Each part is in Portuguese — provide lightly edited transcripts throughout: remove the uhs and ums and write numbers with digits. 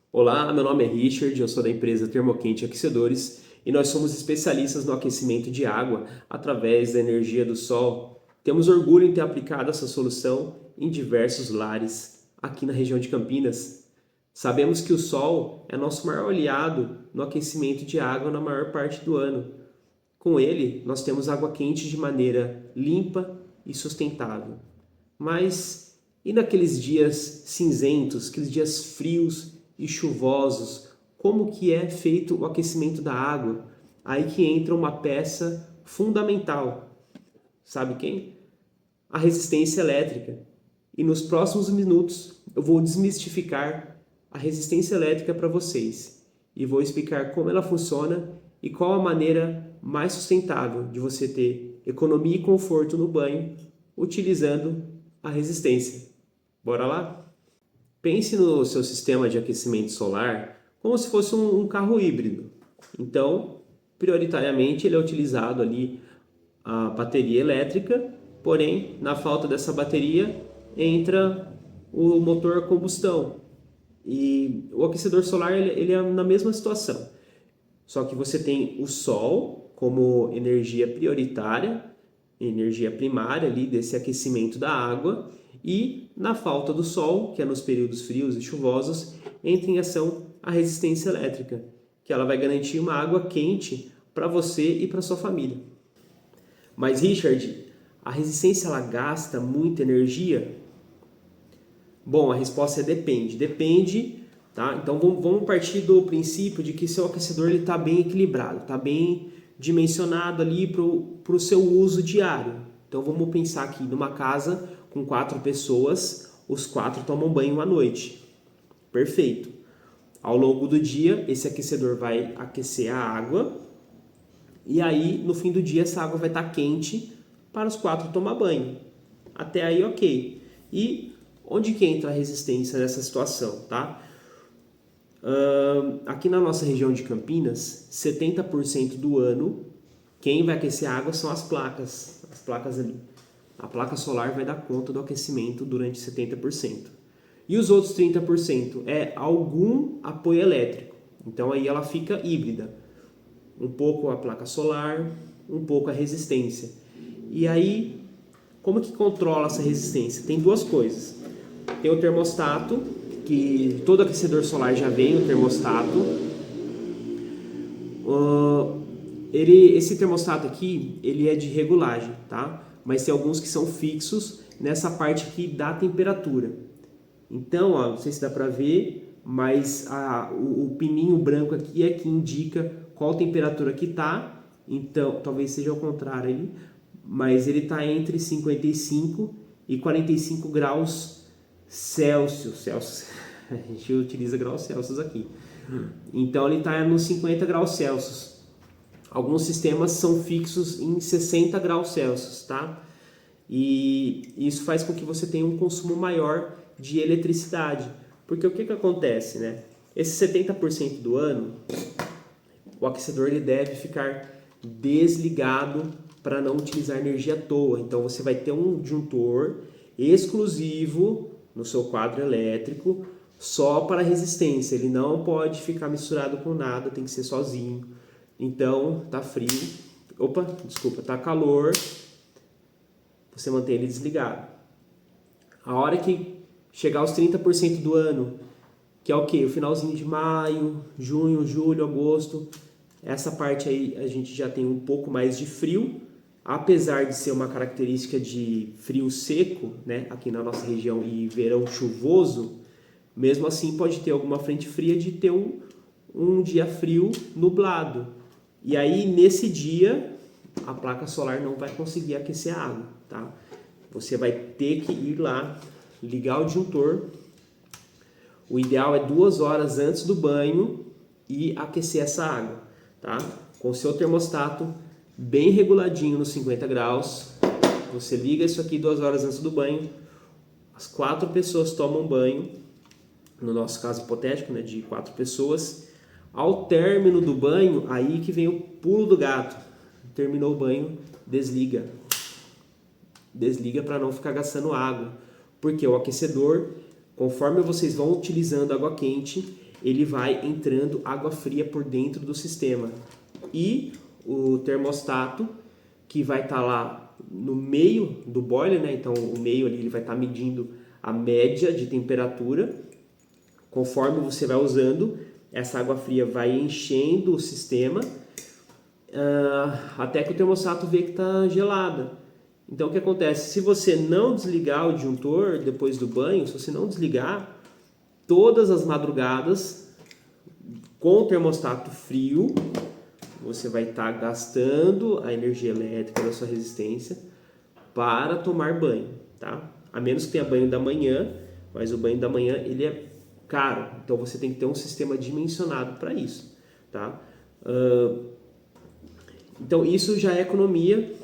Olá, meu nome é Richard, eu sou da empresa Termoquente Aquecedores e nós somos especialistas no aquecimento de água através da energia do sol. Temos orgulho em ter aplicado essa solução em diversos lares aqui na região de Campinas. Sabemos que o sol é nosso maior aliado no aquecimento de água na maior parte do ano. Com ele, nós temos água quente de maneira limpa e sustentável. Mas e naqueles dias cinzentos, aqueles dias frios e chuvosos, como que é feito o aquecimento da água? Aí que entra uma peça fundamental. Sabe quem? A resistência elétrica. E nos próximos minutos eu vou desmistificar a resistência elétrica para vocês e vou explicar como ela funciona e qual a maneira mais sustentável de você ter economia e conforto no banho utilizando a resistência. Bora lá? Pense no seu sistema de aquecimento solar como se fosse um carro híbrido. Então, prioritariamente ele é utilizado ali a bateria elétrica, porém, na falta dessa bateria, entra o motor a combustão. E o aquecedor solar ele é na mesma situação. Só que você tem o sol como energia prioritária, energia primária ali desse aquecimento da água, e na falta do sol, que é nos períodos frios e chuvosos, entra em ação a resistência elétrica, que ela vai garantir uma água quente para você e para sua família. Mas Richard, a resistência ela gasta muita energia? Bom, a resposta é depende. Depende, tá? Então vamos partir do princípio de que seu aquecedor está bem equilibrado, está bem dimensionado ali para o seu uso diário. Então vamos pensar aqui numa casa com 4 pessoas, os 4 tomam banho à noite. Perfeito. Ao longo do dia, esse aquecedor vai aquecer a água e aí no fim do dia essa água vai estar quente para os 4 tomar banho. Até aí ok. E onde que entra a resistência nessa situação, tá? Aqui na nossa região de Campinas, 70% do ano, quem vai aquecer a água são as placas ali. A placa solar vai dar conta do aquecimento durante 70%. E os outros 30% é algum apoio elétrico. Então aí ela fica híbrida. Um pouco a placa solar, um pouco a resistência. E aí, como que controla essa resistência? Tem duas coisas. Tem o termostato, que todo aquecedor solar já vem o termostato. Esse termostato aqui, ele é de regulagem, tá? Mas tem alguns que são fixos nessa parte aqui da temperatura. Então, ó, não sei se dá para ver, mas o pininho branco aqui é que indica qual temperatura que tá. Então, talvez seja ao contrário ali, mas ele está entre 55 e 45 graus Celsius. A gente utiliza graus Celsius aqui. Então ele está nos 50 graus Celsius. Alguns sistemas são fixos em 60 graus Celsius, tá? E isso faz com que você tenha um consumo maior de eletricidade. Porque o que acontece, né? Esse 70% do ano, o aquecedor ele deve ficar desligado para não utilizar energia à toa. Então você vai ter um disjuntor exclusivo no seu quadro elétrico só para resistência. Ele não pode ficar misturado com nada, tem que ser sozinho. Então tá frio, tá calor, você mantém ele desligado. A hora que chegar aos 30% do ano, que é o que? O finalzinho de maio, junho, julho, agosto, essa parte aí a gente já tem um pouco mais de frio, apesar de ser uma característica de frio seco, né, aqui na nossa região e verão chuvoso, mesmo assim pode ter alguma frente fria de ter um dia frio nublado. E aí nesse dia a placa solar não vai conseguir aquecer a água, tá? Você vai ter que ir lá, ligar o disjuntor. O ideal é 2 horas antes do banho e aquecer essa água, tá? Com o seu termostato bem reguladinho nos 50 graus. Você liga isso aqui 2 horas antes do banho. As 4 pessoas tomam banho. No nosso caso hipotético, né, de 4 pessoas. Ao término do banho, aí que vem o pulo do gato. Terminou o banho, desliga. Desliga para não ficar gastando água. Porque o aquecedor, conforme vocês vão utilizando água quente, ele vai entrando água fria por dentro do sistema. E o termostato, que vai estar lá no meio do boiler, né? Então o meio ali ele vai estar medindo a média de temperatura. Conforme você vai usando, essa água fria vai enchendo o sistema até que o termostato vê que está gelada. Então o que acontece? Se você não desligar o disjuntor depois do banho, se você não desligar, todas as madrugadas com o termostato frio, você vai estar gastando a energia elétrica da sua resistência para tomar banho, tá? A menos que tenha banho da manhã, mas o banho da manhã ele é caro, então você tem que ter um sistema dimensionado para isso, tá? Então isso já é economia,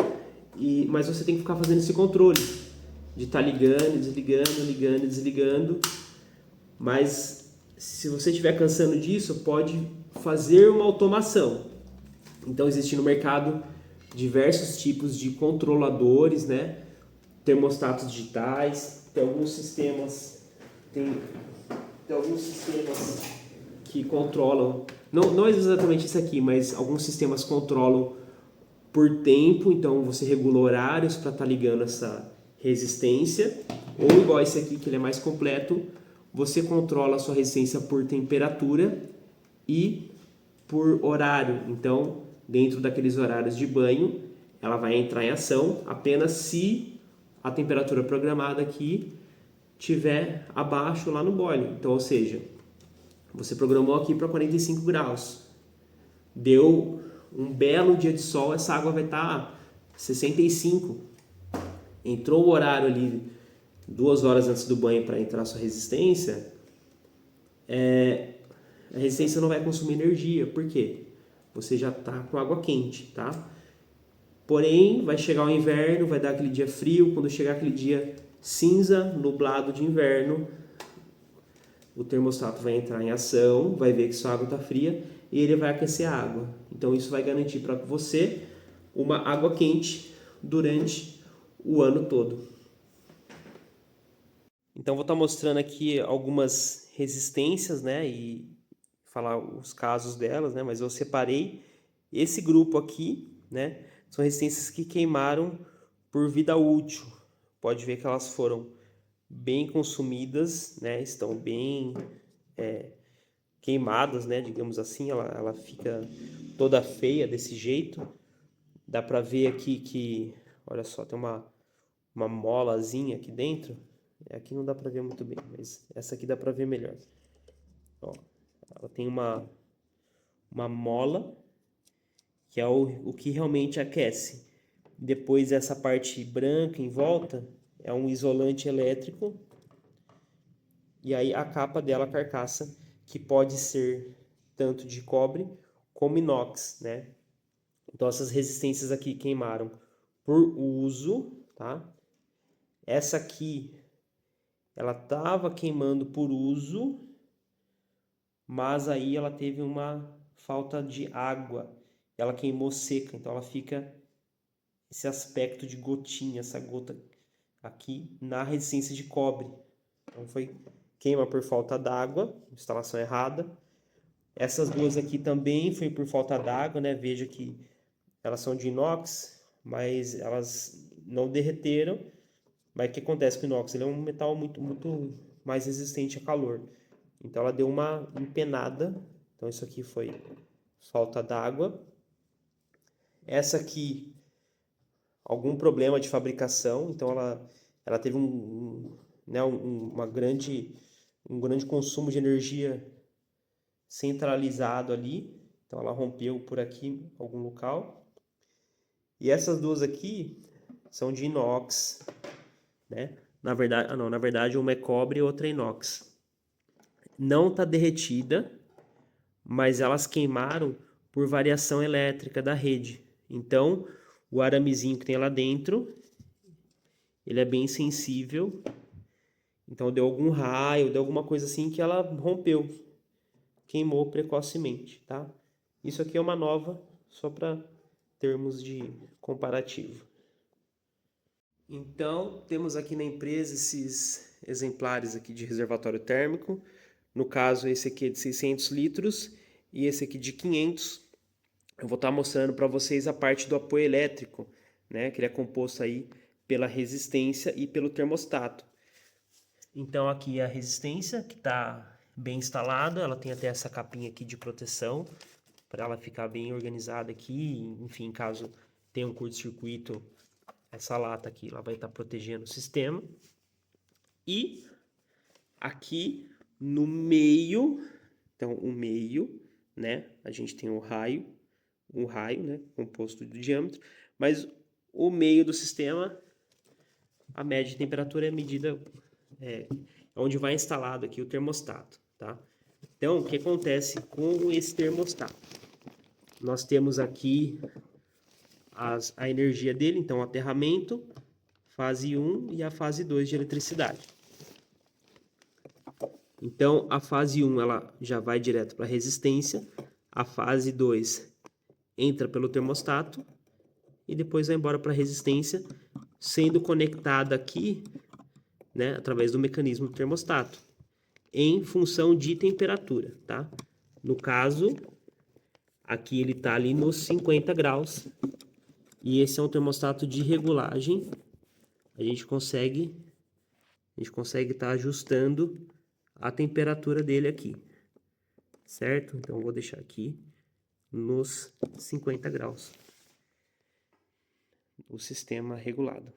mas você tem que ficar fazendo esse controle de estar ligando, desligando, ligando, desligando. Mas se você estiver cansando disso, pode fazer uma automação. Então existe no mercado diversos tipos de controladores, né? Termostatos digitais, tem alguns sistemas que controlam, não é exatamente isso aqui, mas alguns sistemas controlam por tempo, então você regula horários para estar ligando essa resistência, ou igual esse aqui que ele é mais completo, você controla a sua resistência por temperatura e por horário. Então, dentro daqueles horários de banho, ela vai entrar em ação apenas se a temperatura programada aqui tiver abaixo lá no boiler. Então, ou seja, você programou aqui para 45 graus. Deu um belo dia de sol, essa água vai estar 65. Entrou o horário ali 2 horas antes do banho para entrar a sua resistência, a resistência não vai consumir energia. Por quê? Você já está com água quente, tá? Porém, vai chegar o inverno, vai dar aquele dia frio. Quando chegar aquele dia cinza, nublado de inverno, o termostato vai entrar em ação, vai ver que sua água está fria e ele vai aquecer a água. Então isso vai garantir para você uma água quente durante o ano todo. Então vou estar mostrando aqui algumas resistências, né, e falar os casos delas, né, mas eu separei esse grupo aqui, né, são resistências que queimaram por vida útil. Pode ver que elas foram bem consumidas, né, estão bem queimadas, né, digamos assim, ela fica toda feia desse jeito. Dá para ver aqui que, olha só, tem uma molazinha aqui dentro. Aqui não dá para ver muito bem, mas essa aqui dá para ver melhor. Ó, ela tem uma mola, que é o que realmente aquece. Depois essa parte branca em volta é um isolante elétrico. E aí a capa dela, a carcaça, que pode ser tanto de cobre como inox, né? Então essas resistências aqui queimaram por uso, tá? Essa aqui, ela estava queimando por uso, mas aí ela teve uma falta de água. Ela queimou seca, então ela fica esse aspecto de gotinha, essa gota aqui na resistência de cobre. Então foi queima por falta d'água, instalação errada. Essas duas aqui também foi por falta d'água, né? Veja que elas são de inox, mas elas não derreteram. Mas o que acontece com o inox? Ele é um metal muito mais resistente a calor. Então ela deu uma empenada. Então isso aqui foi falta d'água. Essa aqui, algum problema de fabricação. Então ela teve um grande consumo de energia centralizado ali. Então ela rompeu por aqui algum local. E essas duas aqui são de inox, né? Na verdade uma é cobre e outra é inox. Não está derretida, mas elas queimaram por variação elétrica da rede. Então, o aramezinho que tem lá dentro, ele é bem sensível. Então, deu algum raio, deu alguma coisa assim que ela rompeu, queimou precocemente, tá? Isso aqui é uma nova, só para termos de comparativo. Então, temos aqui na empresa esses exemplares aqui de reservatório térmico No caso, esse aqui é de 600 litros e esse aqui de 500. Eu vou estar mostrando para vocês a parte do apoio elétrico, né? Que ele é composto aí pela resistência e pelo termostato. Então aqui é a resistência que está bem instalada, ela tem até essa capinha aqui de proteção para ela ficar bem organizada aqui, enfim, caso tenha um curto-circuito, essa lata aqui ela vai estar protegendo o sistema. E aqui no meio, então o meio, né, a gente tem um raio, né, composto do diâmetro, mas o meio do sistema, a média de temperatura é medida onde vai instalado aqui o termostato, tá? Então, o que acontece com esse termostato? Nós temos aqui a energia dele, então aterramento, fase 1 e a fase 2 de eletricidade. Então, a fase 1 ela já vai direto para a resistência, a fase 2 entra pelo termostato e depois vai embora para a resistência, sendo conectada aqui, né, através do mecanismo do termostato, em função de temperatura, tá? No caso, aqui ele está ali nos 50 graus e esse é um termostato de regulagem. A gente consegue estar ajustando a temperatura dele aqui, certo? Então, eu vou deixar aqui nos 50 graus, o sistema regulado.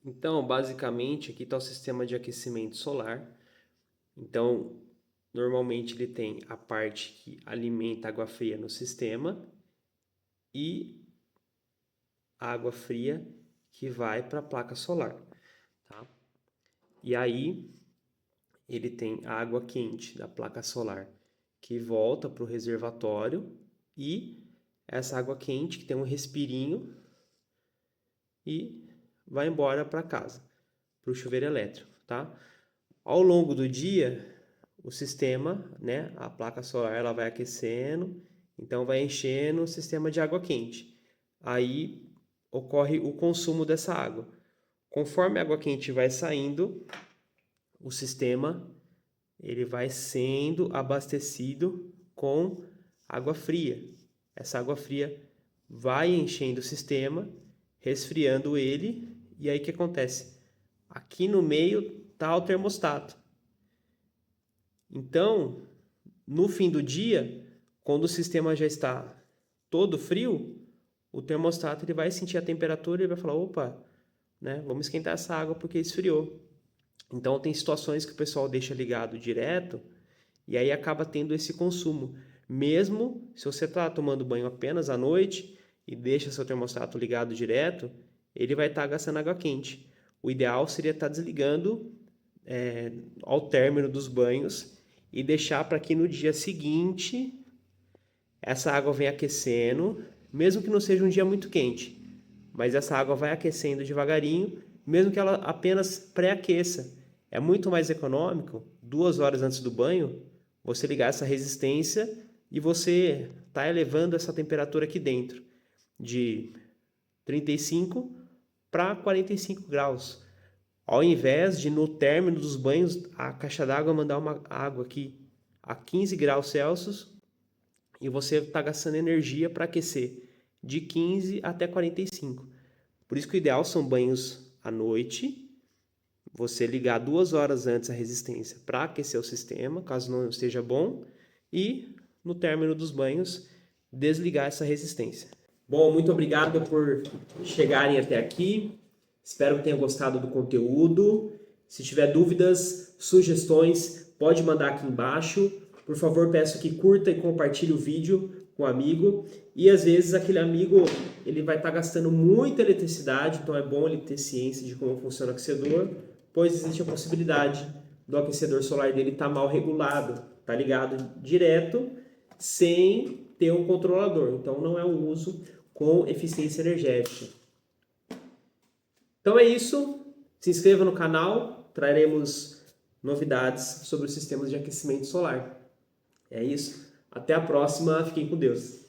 Então, basicamente, aqui está o sistema de aquecimento solar. Então, normalmente ele tem a parte que alimenta água fria no sistema e água fria que vai para a placa solar, tá? E aí ele tem a água quente da placa solar que volta para o reservatório e essa água quente que tem um respirinho e vai embora para casa, para o chuveiro elétrico, tá? Ao longo do dia, o sistema, né, a placa solar ela vai aquecendo, então vai enchendo o sistema de água quente. Aí ocorre o consumo dessa água. Conforme a água quente vai saindo, o sistema ele vai sendo abastecido com água fria. Essa água fria vai enchendo o sistema, resfriando ele, e aí o que acontece? Aqui no meio está o termostato. Então, no fim do dia, quando o sistema já está todo frio, o termostato ele vai sentir a temperatura e vai falar, opa, né, vamos esquentar essa água porque esfriou. Então, tem situações que o pessoal deixa ligado direto e aí acaba tendo esse consumo. Mesmo se você está tomando banho apenas à noite e deixa seu termostato ligado direto, ele vai estar gastando água quente. O ideal seria estar desligando ao término dos banhos e deixar para que no dia seguinte essa água venha aquecendo, mesmo que não seja um dia muito quente, mas essa água vai aquecendo devagarinho, mesmo que ela apenas pré-aqueça. É muito mais econômico, 2 horas antes do banho, você ligar essa resistência e você está elevando essa temperatura aqui dentro de 35 para 45 graus. Ao invés de, no término dos banhos, a caixa d'água mandar uma água aqui a 15 graus Celsius e você está gastando energia para aquecer de 15 até 45. Por isso que o ideal são banhos à noite, você ligar 2 horas antes a resistência para aquecer o sistema, caso não esteja bom, e no término dos banhos desligar essa resistência. Bom, muito obrigado por chegarem até aqui. Espero que tenham gostado do conteúdo. Se tiver dúvidas, sugestões, pode mandar aqui embaixo. Por favor, peço que curta e compartilhe o vídeo com um amigo. E às vezes aquele amigo ele vai estar gastando muita eletricidade, então é bom ele ter ciência de como funciona o aquecedor, pois existe a possibilidade do aquecedor solar dele estar mal regulado, tá ligado direto, sem ter um controlador. Então não é um uso com eficiência energética. Então é isso, se inscreva no canal, traremos novidades sobre os sistemas de aquecimento solar. É isso, até a próxima, fiquem com Deus.